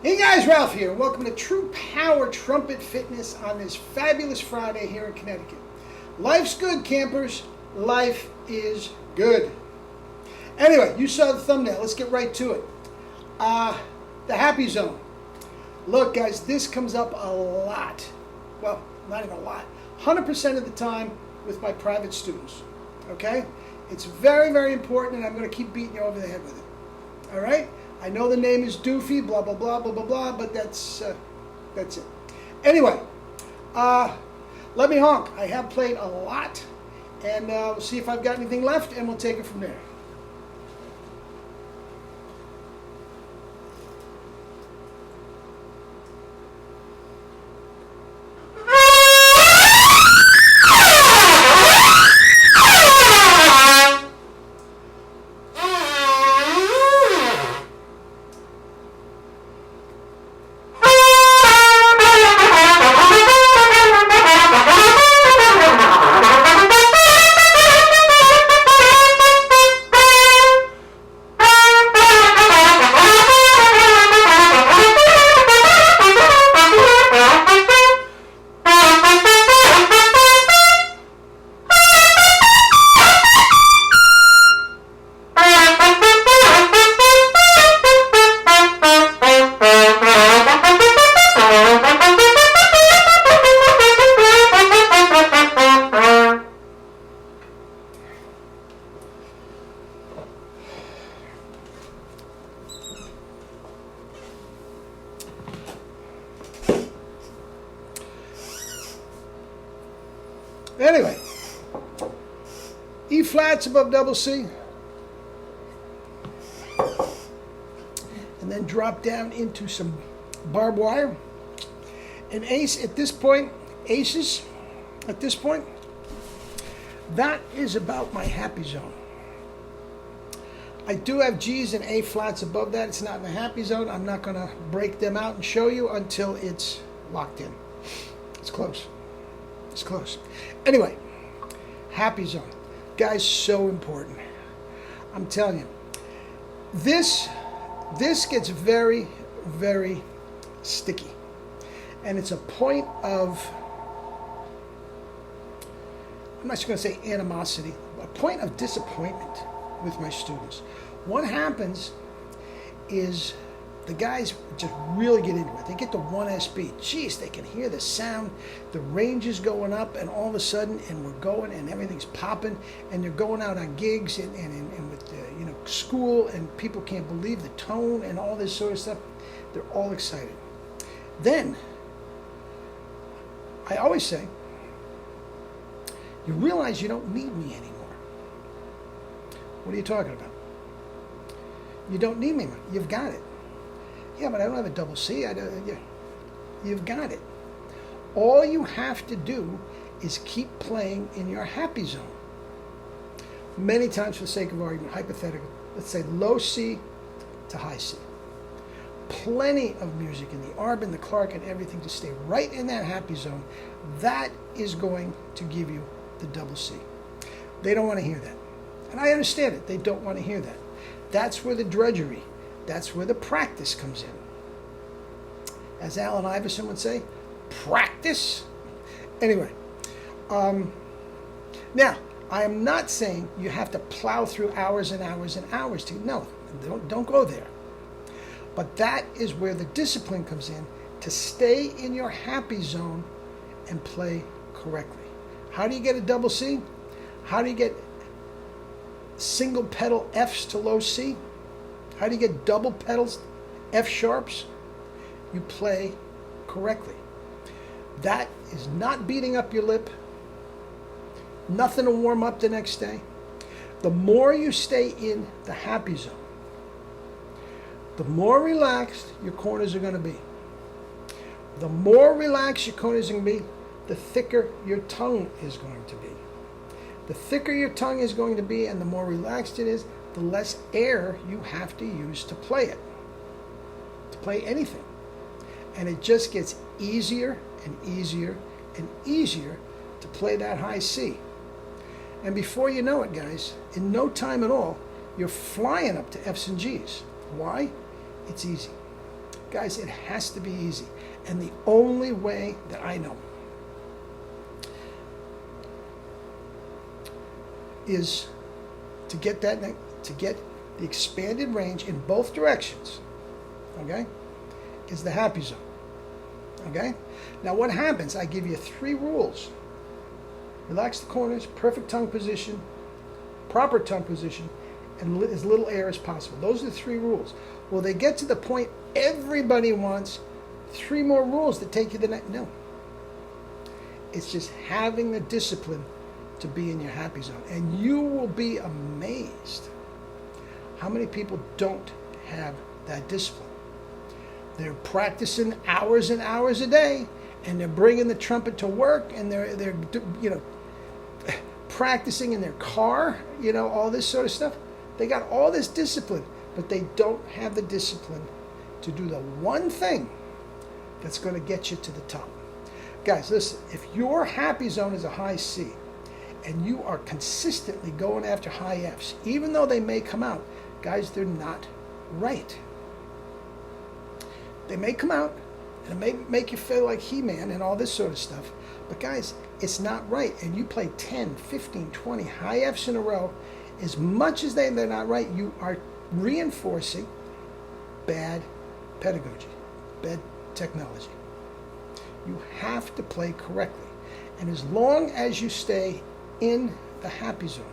Hey guys, Ralph here. Welcome to True Power Trumpet Fitness on this fabulous Friday here in Connecticut. Life's good, campers. Life is good. Anyway, you saw the thumbnail. Let's get right to it. The Happy Zone. Look, guys, this comes up a lot. Well, not even a lot. 100% of the time with my private students. Okay? It's very, very important, and I'm going to keep beating you over the head with it. All right? I know the name is Doofy, blah, blah, blah, blah, blah, blah, but that's it. Anyway, let me honk. I have played a lot, and we'll see if I've got anything left, and we'll take it from there. Anyway, E flats above double C, and then drop down into some barbed wire. An ace at this point, aces at this point, that is about my happy zone. I do have G's and A flats above that. It's not in the happy zone. I'm not going to break them out and show you until it's locked in. It's close. It's close. Anyway, happy zone. Guys, so important. I'm telling you. This gets very, very sticky. And it's a point of, I'm not just going to say animosity, a point of disappointment with my students. What happens is the guys just really get into it. They get to 1SB. Jeez, they can hear the sound. The range is going up, and all of a sudden, and we're going, and everything's popping, and they're going out on gigs and with school, and people can't believe the tone and all this sort of stuff. They're all excited. Then, I always say, you realize you don't need me anymore. What are you talking about? You don't need me anymore. You've got it. Yeah, but I don't have a double C. You've got it. All you have to do is keep playing in your happy zone. Many times, for the sake of argument, hypothetical, let's say low C to high C. Plenty of music in the Arb and the Clark and everything to stay right in that happy zone. That is going to give you the double C. They don't want to hear that. And I understand it. They don't want to hear that. That's where the drudgery, that's where the practice comes in. As Allen Iverson would say, practice. Anyway, now, I am not saying you have to plow through hours and hours and hours to, no, don't go there. But that is where the discipline comes in to stay in your happy zone and play correctly. How do you get a double C? How do you get single pedal Fs to low C? How do you get double pedals, F sharps? You play correctly. That is not beating up your lip. Nothing to warm up the next day. The more you stay in the happy zone, the more relaxed your corners are going to be. The more relaxed your corners are going to be, the thicker your tongue is going to be. The thicker your tongue is going to be and the more relaxed it is, the less air you have to use to play it, to play anything. And it just gets easier and easier and easier to play that high C. And before you know it, guys, in no time at all, you're flying up to F's and G's. Why? It's easy. Guys, it has to be easy. And the only way that I know is to get the expanded range in both directions, okay, is the happy zone. Okay? Now what happens, I give you 3 rules. Relax the corners, perfect tongue position, proper tongue position, and as little air as possible. Those are the 3 rules. Will they get to the point everybody wants 3 more rules that take you the next? No. It's just having the discipline to be in your happy zone. And you will be amazed how many people don't have that discipline. They're practicing hours and hours a day, and they're bringing the trumpet to work, and they're practicing in their car, all this sort of stuff. They got all this discipline, but they don't have the discipline to do the one thing that's going to get you to the top. Guys, listen, if your happy zone is a high C, and you are consistently going after high Fs, even though they may come out, guys, they're not right. They may come out, and it may make you feel like He-Man and all this sort of stuff, but guys, it's not right. And you play 10, 15, 20 high Fs in a row, as much as they're not right, you are reinforcing bad pedagogy, bad technology. You have to play correctly. And as long as you stay in the happy zone,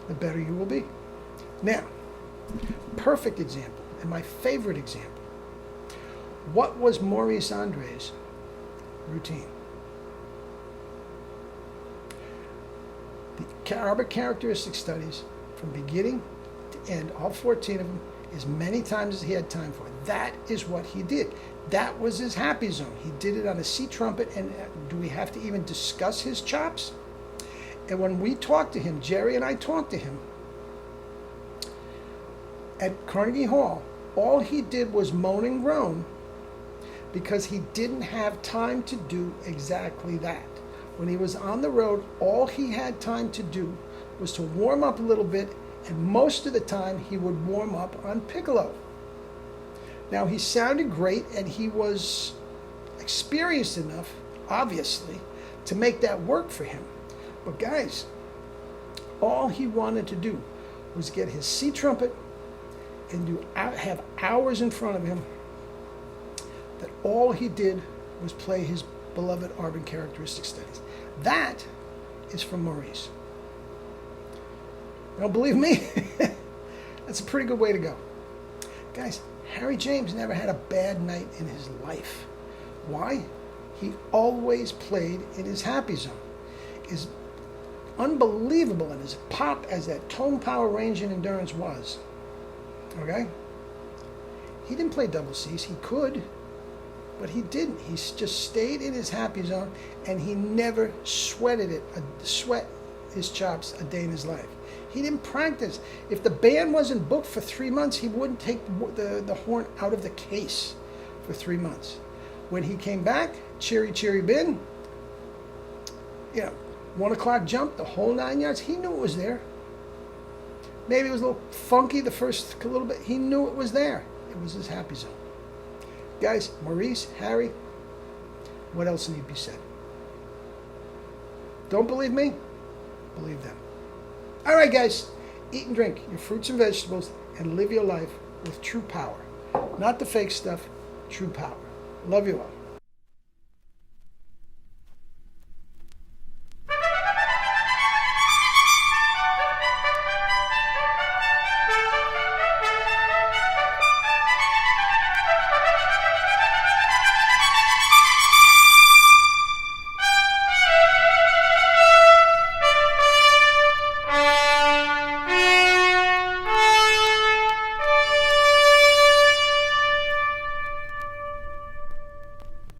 the better you will be. Now, perfect example, and my favorite example. What was Maurice Andre's routine? The Arbor Characteristic Studies, from beginning to end, all 14 of them, as many times as he had time for. That is what he did. That was his happy zone. He did it on a C trumpet, and do we have to even discuss his chops? And when we talked to him, Jerry and I talked to him at Carnegie Hall, all he did was moan and groan because he didn't have time to do exactly that. When he was on the road, all he had time to do was to warm up a little bit, and most of the time he would warm up on piccolo. Now, he sounded great, and he was experienced enough, obviously, to make that work for him. But guys, all he wanted to do was get his C trumpet and have hours in front of him that all he did was play his beloved Arbor Characteristic Studies. That is from Maurice. You don't believe me? That's a pretty good way to go. Guys, Harry James never had a bad night in his life. Why? He always played in his happy zone. As unbelievable and as pop as that tone, power, range, and endurance was, okay? He didn't play double Cs. He could, but he didn't. He just stayed in his happy zone, and he never sweat his chops a day in his life. He didn't practice. If the band wasn't booked for 3 months, he wouldn't take the horn out of the case for 3 months. When he came back, cheery, cheery bin, 1 o'clock jump, the whole 9 yards, he knew it was there. Maybe it was a little funky the first little bit. He knew it was there. It was his happy zone. Guys, Maurice, Harry, what else need to be said? Don't believe me? Believe them. All right, guys, eat and drink your fruits and vegetables and live your life with true power. Not the fake stuff, true power. Love you all.